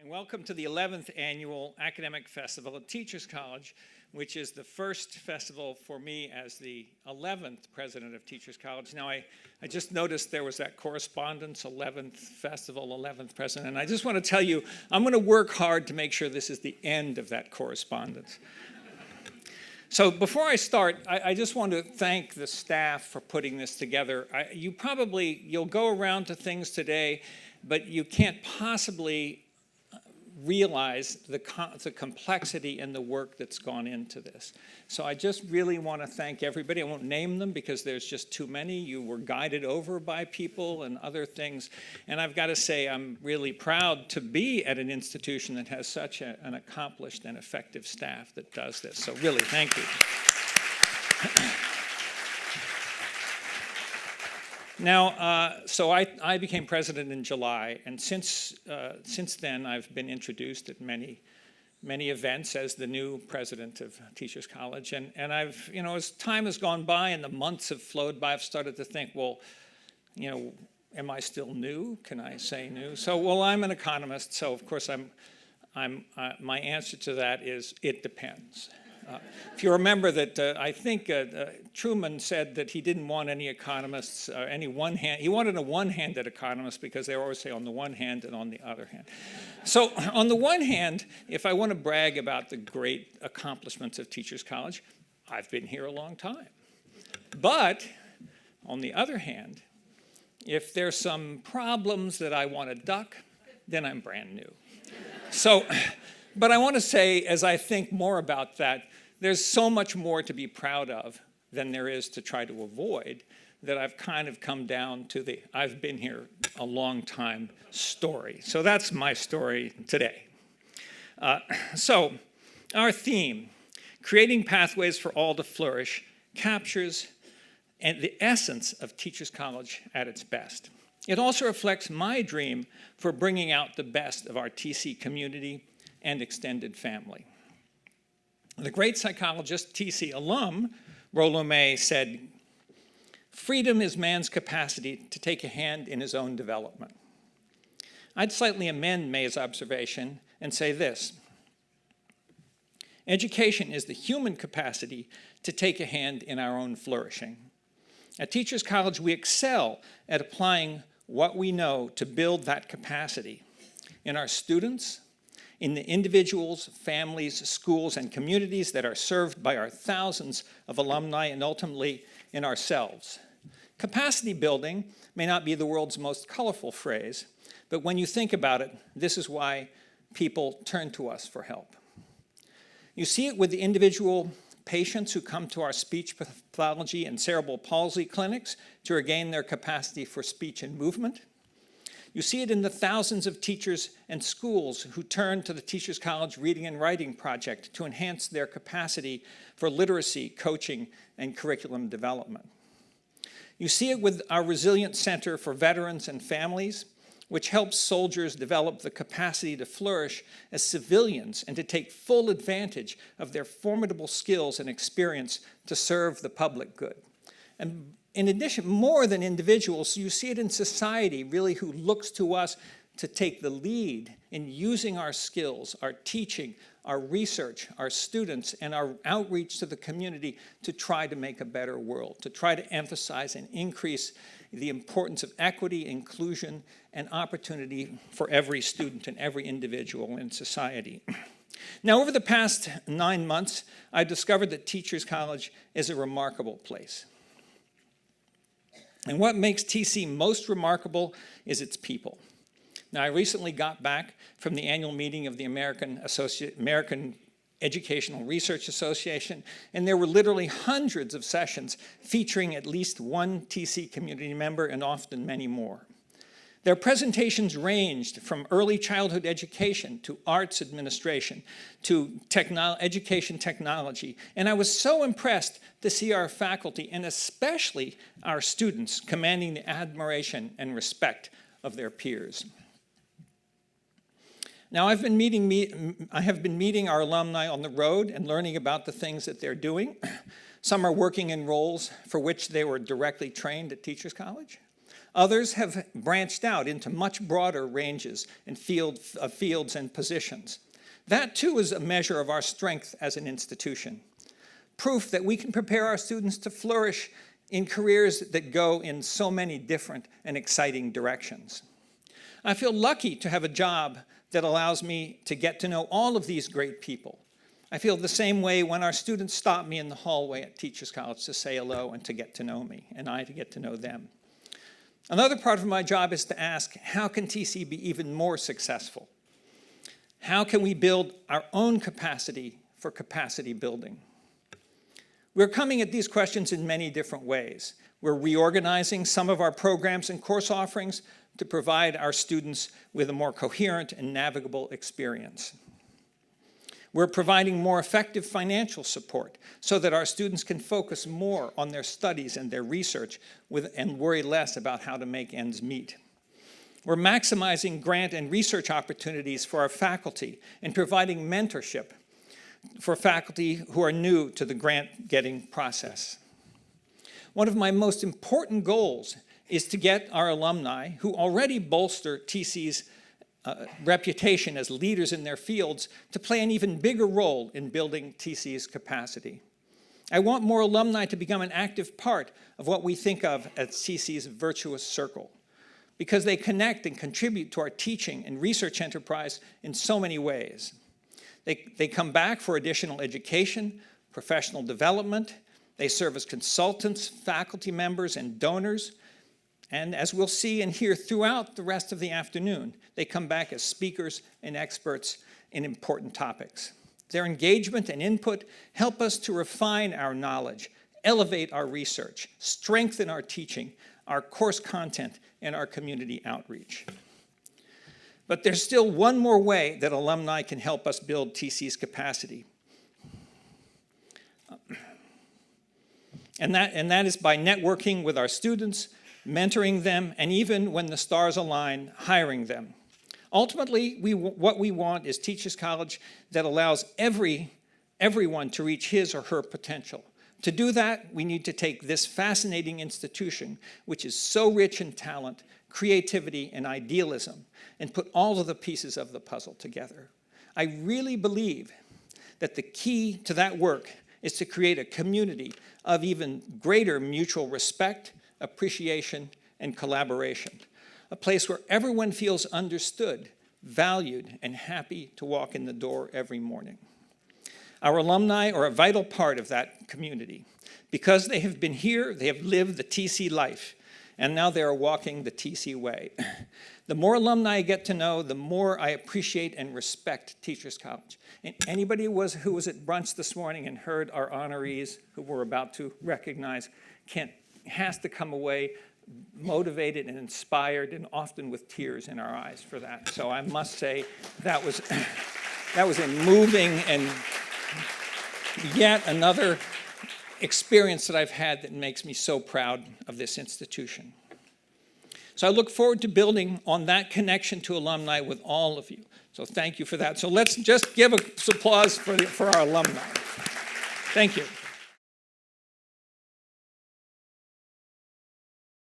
Welcome to the 11th Annual Academic Festival at Teachers College, which is the first festival for me as the 11th president of Teachers College. Now, I just noticed there was that correspondence, 11th festival, 11th president. And I just want to tell you, I'm going to work hard to make sure this is the end of that correspondence. So before I start, I just want to thank the staff for putting this together. You'll go around to things today, but you can't possibly realize the complexity and the work that's gone into this. So I just really want to thank everybody. I won't name them because there's just too many. You were guided over by people and other things. And I've got to say, I'm really proud to be at an institution that has such an accomplished and effective staff that does this. So really, thank you. Now, so I became president in July, and since then I've been introduced at many events as the new president of Teachers College, and I've, as time has gone by and the months have flowed by, I've started to think, well, am I still new? Can I say new? So, well, I'm an economist, so of course my answer to that is it depends. If you remember that, I think Truman said that he didn't want any economists, he wanted a one-handed economist because they always say on the one hand and on the other hand. So on the one hand, if I want to brag about the great accomplishments of Teachers College, I've been here a long time. But on the other hand, if there's some problems that I want to duck, then I'm brand new. So, but I want to say, as I think more about that, there's so much more to be proud of than there is to try to avoid, that I've kind of come down to the I've been here a long time story. So that's my story today. So our theme, Creating Pathways for All to Flourish, captures the essence of Teachers College at its best. It also reflects my dream for bringing out the best of our TC community and extended family. The great psychologist, TC alum, Rollo May said, "Freedom is man's capacity to take a hand in his own development." I'd slightly amend May's observation and say this: education is the human capacity to take a hand in our own flourishing. At Teachers College, we excel at applying what we know to build that capacity in our students, in the individuals, families, schools, and communities that are served by our thousands of alumni, and ultimately in ourselves. Capacity building may not be the world's most colorful phrase, but when you think about it, this is why people turn to us for help. You see it with the individual patients who come to our speech pathology and cerebral palsy clinics to regain their capacity for speech and movement. You see it in the thousands of teachers and schools who turn to the Teachers College Reading and Writing Project to enhance their capacity for literacy, coaching, and curriculum development. You see it with our Resilient Center for Veterans and Families, which helps soldiers develop the capacity to flourish as civilians and to take full advantage of their formidable skills and experience to serve the public good. And in addition, more than individuals, you see it in society, really, who looks to us to take the lead in using our skills, our teaching, our research, our students, and our outreach to the community to try to make a better world, to try to emphasize and increase the importance of equity, inclusion, and opportunity for every student and every individual in society. Now, over the past 9 months, I discovered that Teachers College is a remarkable place. And what makes TC most remarkable is its people. Now, I recently got back from the annual meeting of the American Educational Research Association, and there were literally hundreds of sessions featuring at least one TC community member and often many more. Their presentations ranged from early childhood education to arts administration to education technology. And I was so impressed to see our faculty, and especially our students, commanding the admiration and respect of their peers. Now, I have been meeting our alumni on the road and learning about the things that they're doing. Some are working in roles for which they were directly trained at Teachers College. Others have branched out into much broader ranges and fields and positions. That too is a measure of our strength as an institution. Proof that we can prepare our students to flourish in careers that go in so many different and exciting directions. I feel lucky to have a job that allows me to get to know all of these great people. I feel the same way when our students stop me in the hallway at Teachers College to say hello and to get to know me, and I to get to know them. Another part of my job is to ask, how can TC be even more successful? How can we build our own capacity for capacity building? We're coming at these questions in many different ways. We're reorganizing some of our programs and course offerings to provide our students with a more coherent and navigable experience. We're providing more effective financial support so that our students can focus more on their studies and their research and worry less about how to make ends meet. We're maximizing grant and research opportunities for our faculty and providing mentorship for faculty who are new to the grant-getting process. One of my most important goals is to get our alumni, who already bolster TC's reputation as leaders in their fields, to play an even bigger role in building TC's capacity. I want more alumni to become an active part of what we think of as TC's virtuous circle, because they connect and contribute to our teaching and research enterprise in so many ways. They come back for additional education, professional development. They serve as consultants, faculty members, and donors. And as we'll see and hear throughout the rest of the afternoon, they come back as speakers and experts in important topics. Their engagement and input help us to refine our knowledge, elevate our research, strengthen our teaching, our course content, and our community outreach. But there's still one more way that alumni can help us build TC's capacity. And that is by networking with our students, mentoring them, and even when the stars align, hiring them. Ultimately, what we want is Teachers College that allows everyone to reach his or her potential. To do that, we need to take this fascinating institution, which is so rich in talent, creativity, and idealism, and put all of the pieces of the puzzle together. I really believe that the key to that work is to create a community of even greater mutual respect, appreciation, and collaboration. A place where everyone feels understood, valued, and happy to walk in the door every morning. Our alumni are a vital part of that community. Because they have been here, they have lived the TC life, and now they are walking the TC way. The more alumni I get to know, the more I appreciate and respect Teachers College. And anybody who was at brunch this morning and heard our honorees who we're about to recognize has to come away motivated and inspired, and often with tears in our eyes for that. So I must say that was a moving and yet another experience that I've had that makes me so proud of this institution. So I look forward to building on that connection to alumni with all of you. So thank you for that. So let's just give an applause for our alumni. Thank you.